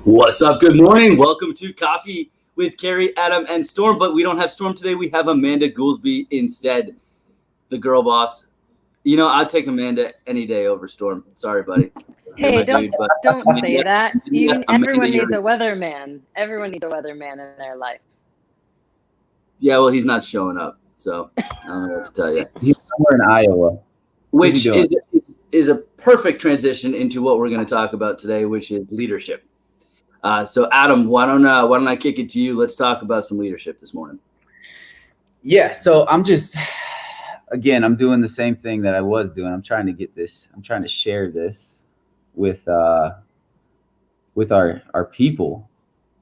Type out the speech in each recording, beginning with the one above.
What's up? Good morning. Welcome to Coffee with Carrie, Adam, and Storm. But we don't have Storm today. We have Amanda Goolsby instead, the girl boss. You know, I'd take Amanda any day over Storm. Sorry, buddy. Hey, don't dude, but say that. Everyone needs a you're- weatherman. Everyone needs a weatherman in their life. Yeah, well, he's not showing up, so I don't know what to tell you. He's somewhere in Iowa. Which is a perfect transition into what we're going to talk about today, which is leadership. So, Adam, why don't I kick it to you? Let's talk about some leadership this morning. Yeah, so I'm doing the same thing that I was doing. I'm trying to share this with our people.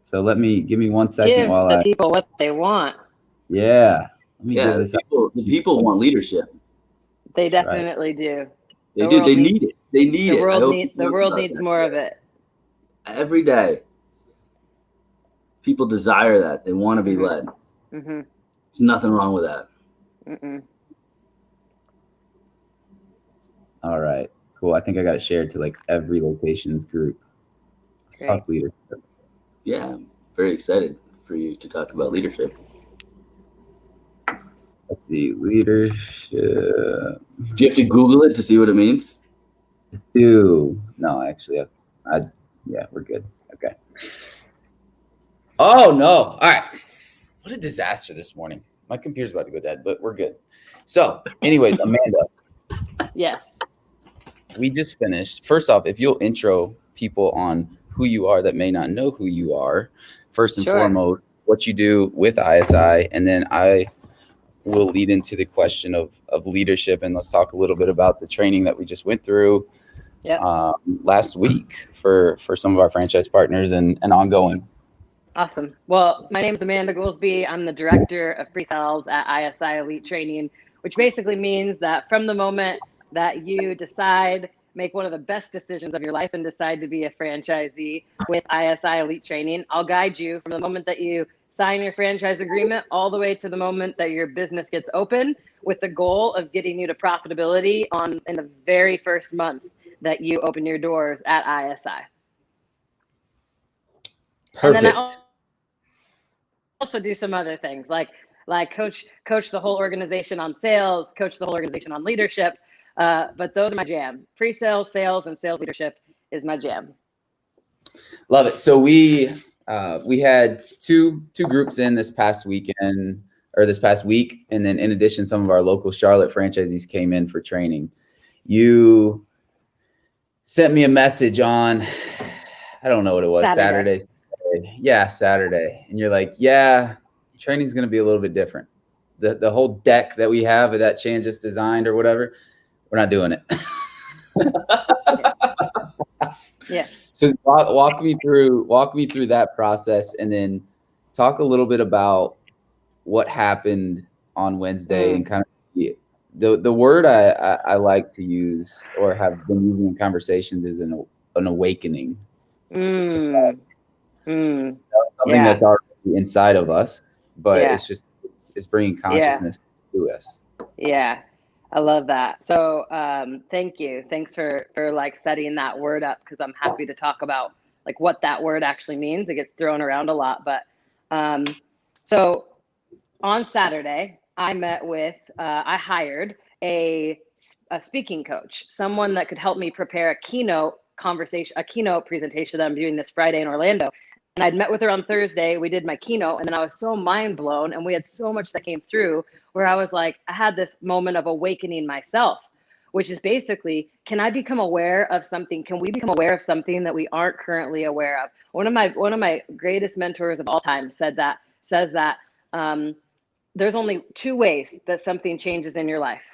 So give me 1 second Give while the people what they want. Yeah. The people want leadership. They definitely do. They do. They need it. They need it. The world needs more of it. Every day. People desire that. They want to be led. Mm-hmm. There's nothing wrong with that. Mm-mm. All right, cool. I think I got it shared to like every locations group. Let's talk leadership. Yeah, I'm very excited for you to talk about leadership. Let's see, leadership. Do you have to Google it to see what it means? No, actually, we're good. Okay. Oh no! All right. What a disaster this morning. My computer's about to go dead, but we're good. So, anyways, Amanda. Yes. We just finished. First off, if you'll intro people on who you are that may not know who you are, first and foremost, what you do with ISI, and then I will lead into the question of leadership, and let's talk a little bit about the training that we just went through last week for some of our franchise partners and ongoing. Awesome. Well, my name is Amanda Goolsby. I'm the director of pre-sales at ISI Elite Training, which basically means that from the moment that you make one of the best decisions of your life and decide to be a franchisee with ISI Elite Training, I'll guide you from the moment that you sign your franchise agreement all the way to the moment that your business gets open, with the goal of getting you to profitability in the very first month that you open your doors at ISI. Perfect. And then I also do some other things like coach the whole organization on sales, coach the whole organization on leadership. But those are my jam. Pre-sales, sales, and sales leadership is my jam. Love it. So we had two groups in this past weekend or this past week, and then in addition, some of our local Charlotte franchisees came in for training. You sent me a message on, I don't know what it was, Saturday. Yeah, Saturday. And you're like, yeah, training's going to be a little bit different. The whole deck that we have that Chan just designed or whatever, we're not doing it. Yeah. So walk me through that process, and then talk a little bit about what happened on Wednesday and kind of the word I like to use or have been using in conversations is an awakening. Something that's already inside of us, but it's bringing consciousness to us. Yeah, I love that. So thank you. Thanks for like setting that word up, because I'm happy to talk about like what that word actually means. It gets thrown around a lot, but so on Saturday I hired a speaking coach, someone that could help me prepare a keynote presentation that I'm doing this Friday in Orlando. And I'd met with her on Thursday. We did my keynote, and then I was so mind blown, and we had so much that came through where I was like, I had this moment of awakening myself, which is basically, can I become aware of something? Can we become aware of something that we aren't currently aware of? One of my greatest mentors of all time says that there's only two ways that something changes in your life.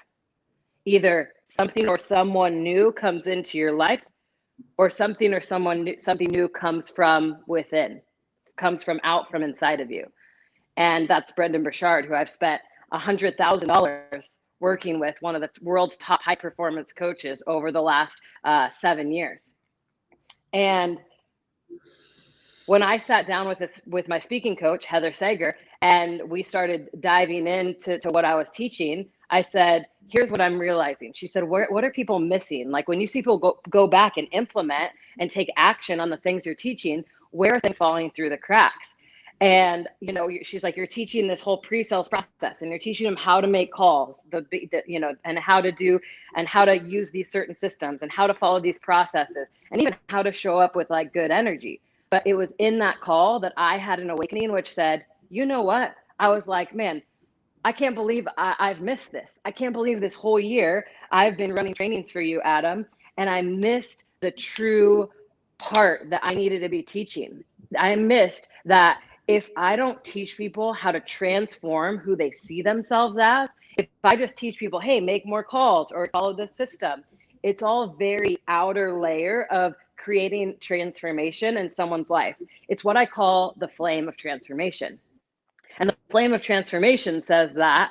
Either something or someone new comes into your life, or something new comes from within, comes from inside of you. And that's Brendan Burchard, who I've spent $100,000 working with, one of the world's top high performance coaches over the last 7 years. And when I sat down with my speaking coach, Heather Sager, and we started diving into what I was teaching, I said, here's what I'm realizing. She said, what are people missing? Like when you see people go back and implement and take action on the things you're teaching, where are things falling through the cracks? And, you know, she's like, you're teaching this whole pre-sales process, and you're teaching them how to make calls, you know, and how to use these certain systems, and how to follow these processes, and even how to show up with like good energy. But it was in that call that I had an awakening, which said, you know what? I was like, man, I can't believe I've missed this. I can't believe this whole year I've been running trainings for you, Adam, and I missed the true part that I needed to be teaching. I missed that if I don't teach people how to transform who they see themselves as, if I just teach people, hey, make more calls or follow this system, it's all very outer layer of creating transformation in someone's life. It's what I call the flame of transformation. And the flame of transformation says that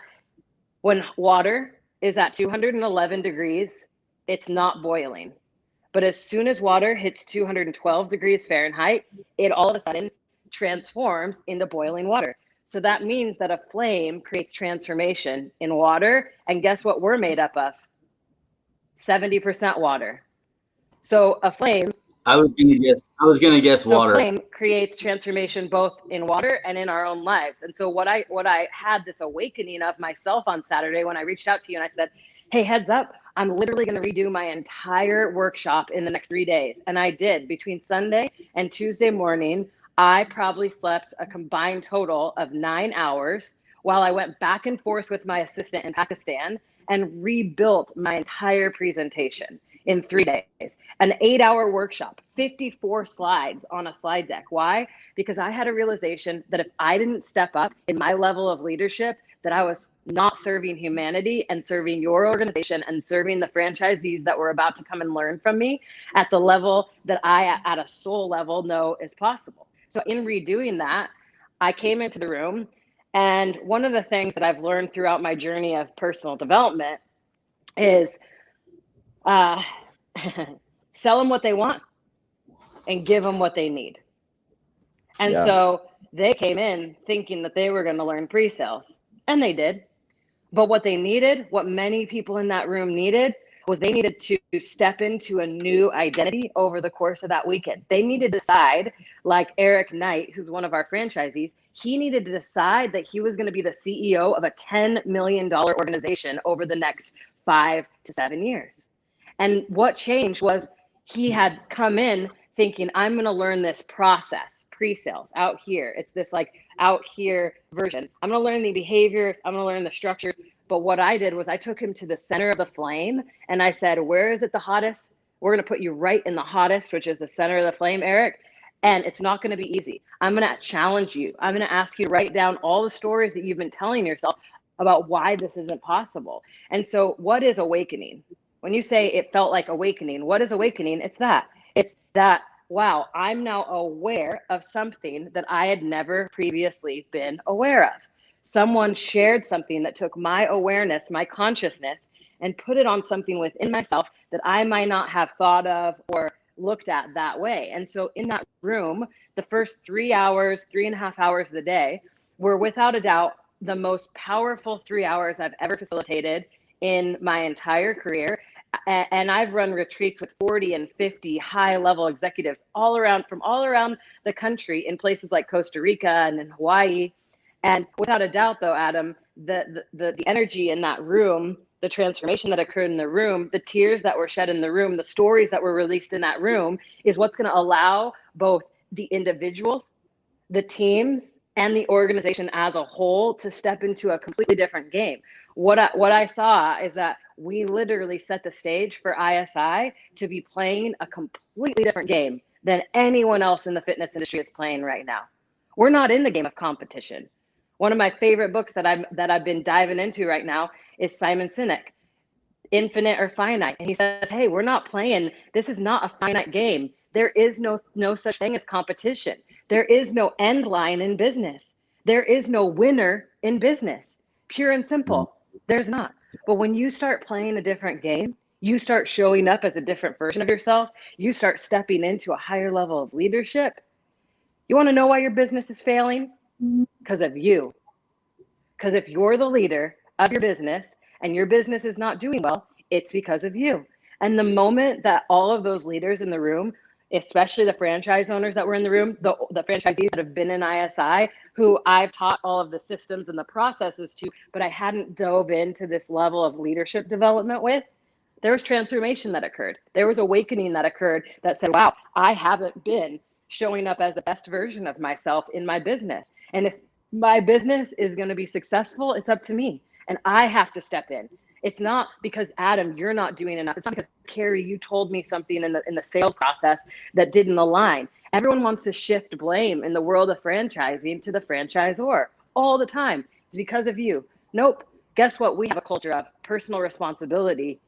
when water is at 211 degrees, it's not boiling. But as soon as water hits 212 degrees Fahrenheit, it all of a sudden transforms into boiling water. So that means that a flame creates transformation in water. And guess what we're made up of? 70% water. So a flame. I was gonna guess water. So flame creates transformation both in water and in our own lives. And so what I had this awakening of myself on Saturday when I reached out to you and I said, hey, heads up, I'm literally going to redo my entire workshop in the next 3 days. And I did. Between Sunday and Tuesday morning, I probably slept a combined total of 9 hours while I went back and forth with my assistant in Pakistan and rebuilt my entire presentation in 3 days. An 8-hour workshop, 54 slides on a slide deck. Why? Because I had a realization that if I didn't step up in my level of leadership, that I was not serving humanity and serving your organization and serving the franchisees that were about to come and learn from me at the level that I, at a soul level, know is possible. So in redoing that, I came into the room, and one of the things that I've learned throughout my journey of personal development is sell them what they want and give them what they need. And so they came in thinking that they were going to learn pre-sales, and they did. But what they needed, what many people in that room needed, was they needed to step into a new identity over the course of that weekend. They needed to decide, like Eric Knight, who's one of our franchisees, he needed to decide that he was going to be the CEO of a $10 million organization over the next 5 to 7 years. And what changed was he had come in thinking, I'm going to learn this process, pre-sales out here. It's this like out here version. I'm going to learn the behaviors. I'm going to learn the structures. But what I did was I took him to the center of the flame and I said, where is it the hottest? We're going to put you right in the hottest, which is the center of the flame, Eric. And it's not going to be easy. I'm going to challenge you. I'm going to ask you to write down all the stories that you've been telling yourself about why this isn't possible. And so what is awakening? When you say it felt like awakening, what is awakening? It's that, wow, I'm now aware of something that I had never previously been aware of. Someone shared something that took my awareness, my consciousness, and put it on something within myself that I might not have thought of or looked at that way. And so in that room, the first 3 hours, 3.5 hours of the day were without a doubt the most powerful 3 hours I've ever facilitated in my entire career. And I've run retreats with 40 and 50 high-level executives from all around the country in places like Costa Rica and in Hawaii. And without a doubt, though, Adam, the energy in that room, the transformation that occurred in the room, the tears that were shed in the room, the stories that were released in that room is what's going to allow both the individuals, the teams, and the organization as a whole to step into a completely different game. What I saw is that we literally set the stage for ISI to be playing a completely different game than anyone else in the fitness industry is playing right now. We're not in the game of competition. One of my favorite books that I've been diving into right now is Simon Sinek, Infinite or Finite. And he says, hey, we're not playing. This is not a finite game. There is no such thing as competition. There is no end line in business. There is no winner in business. Pure and simple. There's not. But when you start playing a different game, you start showing up as a different version of yourself. You start stepping into a higher level of leadership. You want to know why your business is failing? Because of you. Because if you're the leader of your business and your business is not doing well, it's because of you. And the moment that all of those leaders in the room especially the franchise owners that were in the room, the franchisees that have been in ISI, who I've taught all of the systems and the processes to, but I hadn't dove into this level of leadership development with. There was transformation that occurred. There was awakening that occurred that said, wow, I haven't been showing up as the best version of myself in my business. And if my business is going to be successful, it's up to me. And I have to step in. It's not because, Adam, you're not doing enough. It's not because, Carrie, you told me something in the sales process that didn't align. Everyone wants to shift blame in the world of franchising to the franchisor all the time. It's because of you. Nope. Guess what? We have a culture of personal responsibility.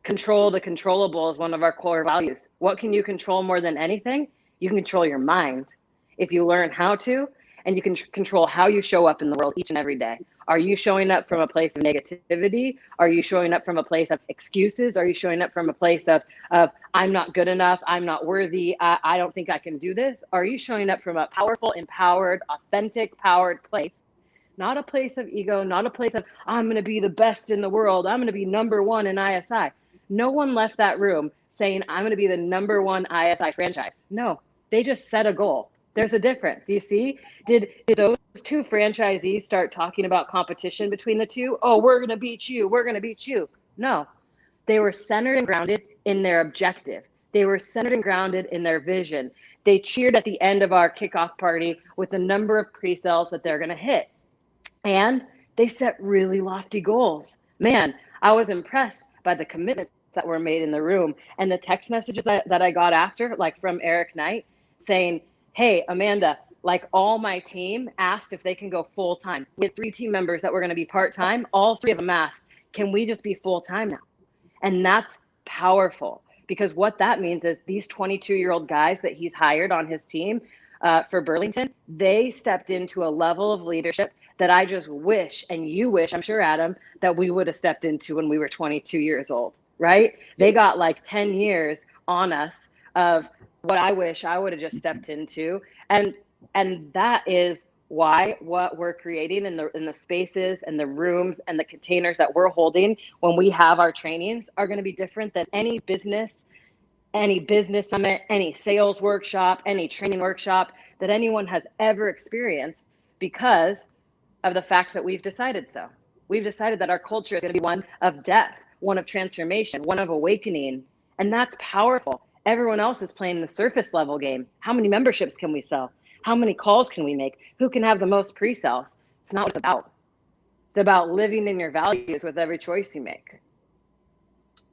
Control the controllable is one of our core values. What can you control more than anything? You can control your mind if you learn how to, and you can control how you show up in the world each and every day. Are you showing up from a place of negativity? Are you showing up from a place of excuses? Are you showing up from a place of I'm not good enough, I'm not worthy, I don't think I can do this? Are you showing up from a powerful, empowered, authentic, powered place? Not a place of ego, not a place of I'm going to be the best in the world, I'm going to be number one in ISI. No one left that room saying I'm going to be the number one ISI franchise. No, they just set a goal. There's a difference. You see, did those two franchisees start talking about competition between the two? Oh, we're going to beat you. We're going to beat you. No, they were centered and grounded in their objective. They were centered and grounded in their vision. They cheered at the end of our kickoff party with the number of pre-sales that they're going to hit. And they set really lofty goals. Man, I was impressed by the commitments that were made in the room and the text messages that I got after, like from Eric Knight saying, hey, Amanda, like all my team asked if they can go full time. We had 3 team members that were going to be part time. All 3 of them asked, can we just be full time now? And that's powerful, because what that means is these 22-year-old guys that he's hired on his team for Burlington, they stepped into a level of leadership that I just wish, and you wish, I'm sure, Adam, that we would have stepped into when we were 22 years old, right? They got like 10 years on us of what I wish I would have just stepped into. And that is why what we're creating in the spaces and the rooms and the containers that we're holding when we have our trainings are going to be different than any business summit, any sales workshop, any training workshop that anyone has ever experienced, because of the fact that we've decided so. We've decided that our culture is going to be one of depth, one of transformation, one of awakening, and that's powerful. Everyone else is playing the surface level game. How many memberships can we sell? How many calls can we make? Who can have the most pre-sales? It's not what it's about. It's about living in your values with every choice you make.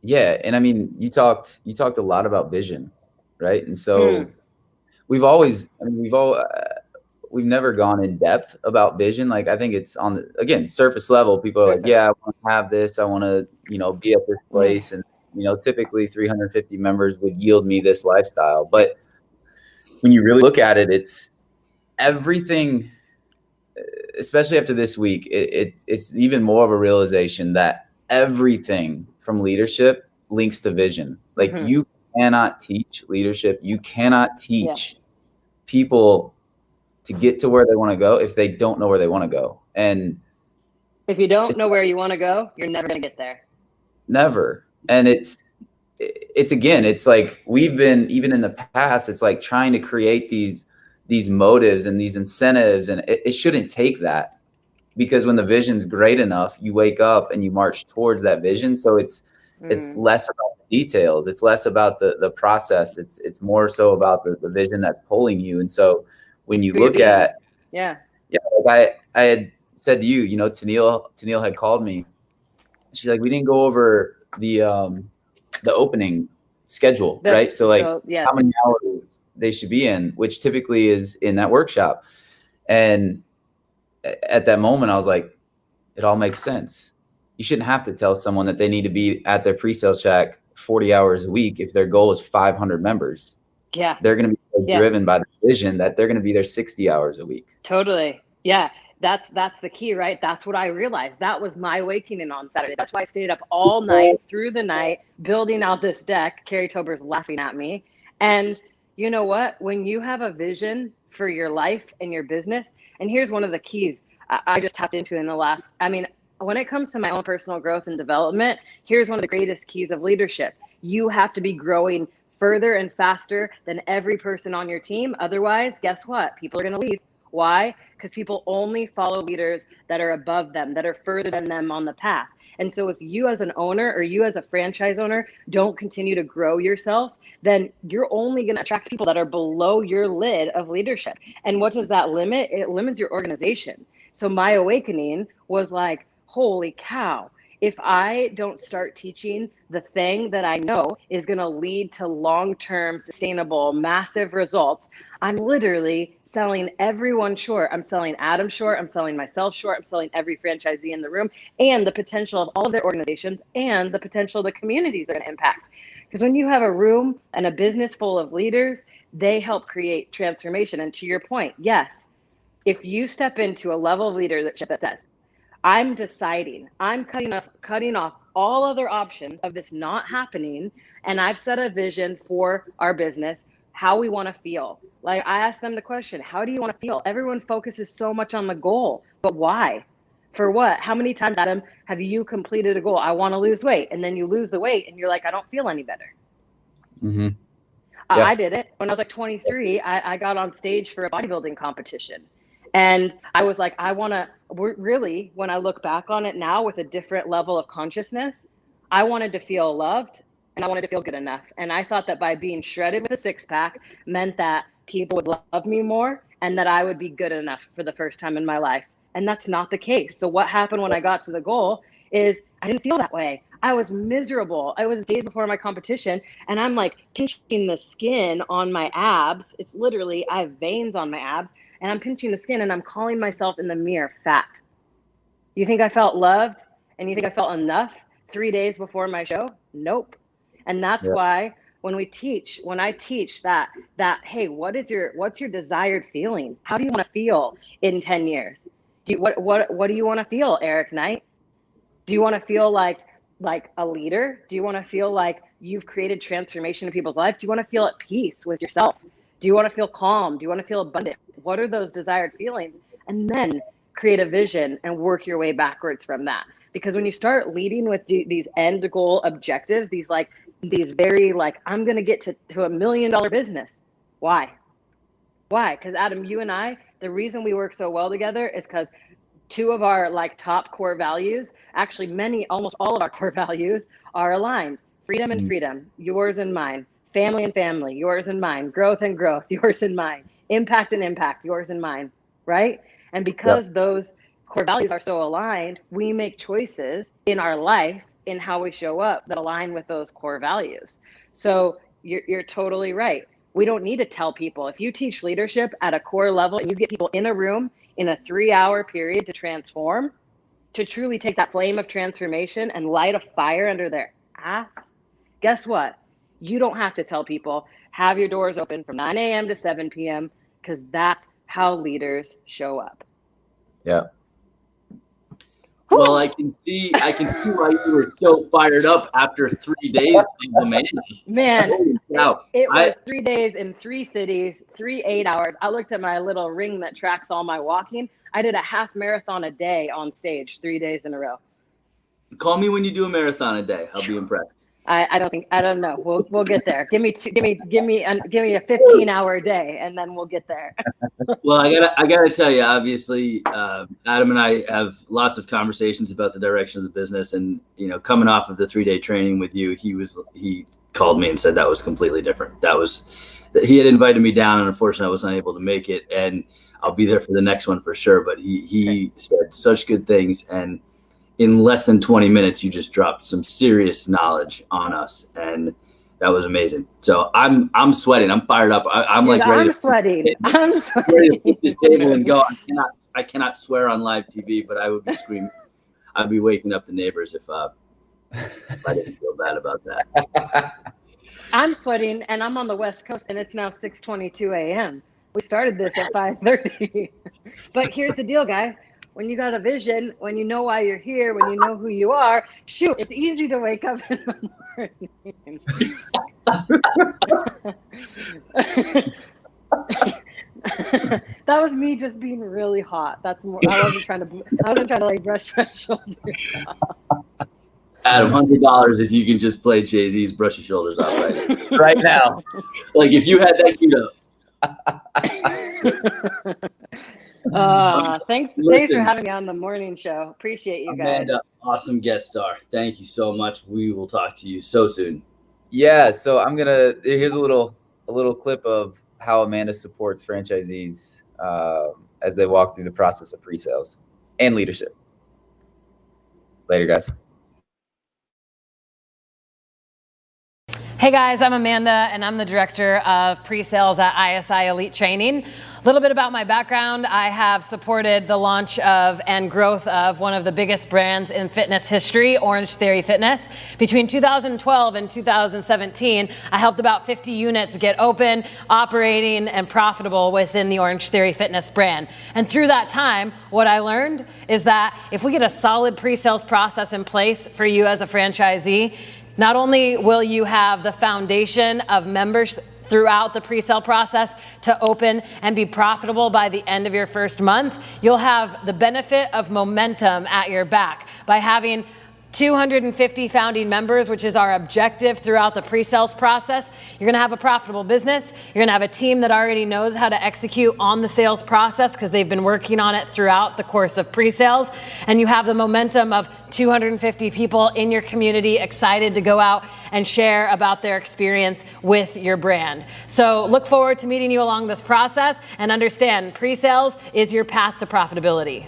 Yeah, and I mean, you talked a lot about vision, right? And so we've never gone in depth about vision. Like, I think it's on the, again, surface level. People are like, yeah, I want to have this. I want to, be at this place. And, typically 350 members would yield me this lifestyle. But when you really look at it, it's everything, especially after this week, it's even more of a realization that everything from leadership links to vision. Like, you cannot teach leadership. You cannot teach people to get to where they want to go if they don't know where they want to go. And if you don't know where you want to go, you're never going to get there. Never. And it's again, it's like we've been, even in the past, it's like trying to create these motives and these incentives, and it shouldn't take that, because when the vision's great enough, you wake up and you march towards that vision. So it's less about the details. It's less about the process. It's more so about the vision that's pulling you. And so when you look at, like I had said to you, Tennille had called me. She's like, we didn't go over the opening schedule, right? So like how many hours they should be in, which typically is in that workshop. And at that moment, I was like, it all makes sense. You shouldn't have to tell someone that they need to be at their pre-sales track 40 hours a week if their goal is 500 members. Yeah. They're going to be so driven by the vision that they're going to be there 60 hours a week. Totally. Yeah. That's the key, right? That's what I realized. That was my awakening on Saturday. That's why I stayed up all night, through the night, building out this deck. Carrie Tober's laughing at me. And you know what? When you have a vision for your life and your business, and here's one of the keys I just tapped into in the last, when it comes to my own personal growth and development, here's one of the greatest keys of leadership. You have to be growing further and faster than every person on your team. Otherwise, guess what? People are going to leave. Why? Because people only follow leaders that are above them, that are further than them on the path. And so if you as an owner or you as a franchise owner don't continue to grow yourself, then you're only going to attract people that are below your lid of leadership. And what does that limit? It limits your organization. So my awakening was like, holy cow. If I don't start teaching the thing that I know is going to lead to long-term, sustainable, massive results, I'm literally selling everyone short. I'm selling Adam short. I'm selling myself short. I'm selling every franchisee in the room and the potential of all of their organizations and the potential of the communities they're going to impact. Because when you have a room and a business full of leaders, they help create transformation. And to your point, yes, if you step into a level of leadership that says, I'm deciding, I'm cutting off all other options of this not happening, and I've set a vision for our business, how we want to feel. Like I asked them the question, how do you want to feel? Everyone focuses so much on the goal, but why? For what? How many times, Adam, have you completed a goal? I want to lose weight, and then you lose the weight, and you're like, I don't feel any better. Mm-hmm. Yeah. I did it when I was like 23. I got on stage for a bodybuilding competition. And I was like, really, when I look back on it now with a different level of consciousness, I wanted to feel loved and I wanted to feel good enough. And I thought that by being shredded with a six pack meant that people would love me more and that I would be good enough for the first time in my life. And that's not the case. So what happened when I got to the goal is I didn't feel that way. I was miserable. I was days before my competition and I'm like pinching the skin on my abs. It's literally, I have veins on my abs. And I'm pinching the skin and I'm calling myself in the mirror fat. You think I felt loved and you think I felt enough 3 days before my show? Nope. And that's why when I teach that, hey, what's your desired feeling? How do you want to feel in 10 years? What do you want to feel, Eric Knight? Do you want to feel like a leader? Do you want to feel like you've created transformation in people's lives? Do you want to feel at peace with yourself? Do you want to feel calm? Do you want to feel abundant? What are those desired feelings? And then create a vision and work your way backwards from that. Because when you start leading with these end goal objectives, these very I'm going to get to $1 million business. Why? Because Adam, you and I, the reason we work so well together is because two of our top core values, actually almost all of our core values are aligned. Freedom and freedom, yours and mine. Family and family, yours and mine. Growth and growth, yours and mine. Impact and impact, yours and mine, right? And because those core values are so aligned, we make choices in our life, in how we show up, that align with those core values. So you're totally right. We don't need to tell people. If you teach leadership at a core level and you get people in a room in a 3-hour period to transform, to truly take that flame of transformation and light a fire under their ass, guess what? You don't have to tell people, have your doors open from 9 a.m. to 7 p.m. because that's how leaders show up. Yeah. Well, I can see why you were so fired up after 3 days of the Man, it was 3 days in 3 cities, 8 hours. I looked at my little ring that tracks all my walking. I did a half marathon a day on stage 3 days in a row. Call me when you do a marathon a day. I'll be impressed. I don't know. We'll get there. Give me a 15-hour day, and then we'll get there. Well, I gotta tell you, obviously, Adam and I have lots of conversations about the direction of the business, and coming off of the 3-day training with you, he called me and said that was completely different. He had invited me down, and unfortunately, I was unable to make it, and I'll be there for the next one for sure. But he said such good things, and in less than 20 minutes, you just dropped some serious knowledge on us, and that was amazing. So I'm sweating. I'm fired up. I'm Dude, ready. I'm sweating. Ready to put this table and go. I cannot swear on live TV, but I would be screaming. I'd be waking up the neighbors if I didn't feel bad about that. I'm sweating, and I'm on the West Coast, and it's now 6:22 a.m. We started this at 5:30. But here's the deal, guys. When you got a vision, when you know why you're here, when you know who you are, shoot, it's easy to wake up in the morning. That was me just being really hot. I wasn't trying to brush my shoulders off. Adam, $100 if you can just play Jay-Z's "Brush Your Shoulders Off" right now. Like if you had that queued up. Thanks for having me on the morning show. Appreciate you guys. Amanda, awesome guest star. Thank you so much. We will talk to you so soon. Yeah, so here's a little clip of how Amanda supports franchisees as they walk through the process of pre-sales and leadership. Later, guys. Hey guys, I'm Amanda and I'm the director of pre-sales at ISI Elite Training. A little bit about my background. I have supported the launch of and growth of one of the biggest brands in fitness history, Orange Theory Fitness. Between 2012 and 2017, I helped about 50 units get open, operating, and profitable within the Orange Theory Fitness brand. And through that time, what I learned is that if we get a solid pre-sales process in place for you as a franchisee, not only will you have the foundation of members throughout the pre-sale process to open and be profitable by the end of your first month, you'll have the benefit of momentum at your back by having 250 founding members, which is our objective throughout the pre-sales process. You're gonna have a profitable business. You're gonna have a team that already knows how to execute on the sales process because they've been working on it throughout the course of pre-sales. And you have the momentum of 250 people in your community excited to go out and share about their experience with your brand. So look forward to meeting you along this process and understand pre-sales is your path to profitability.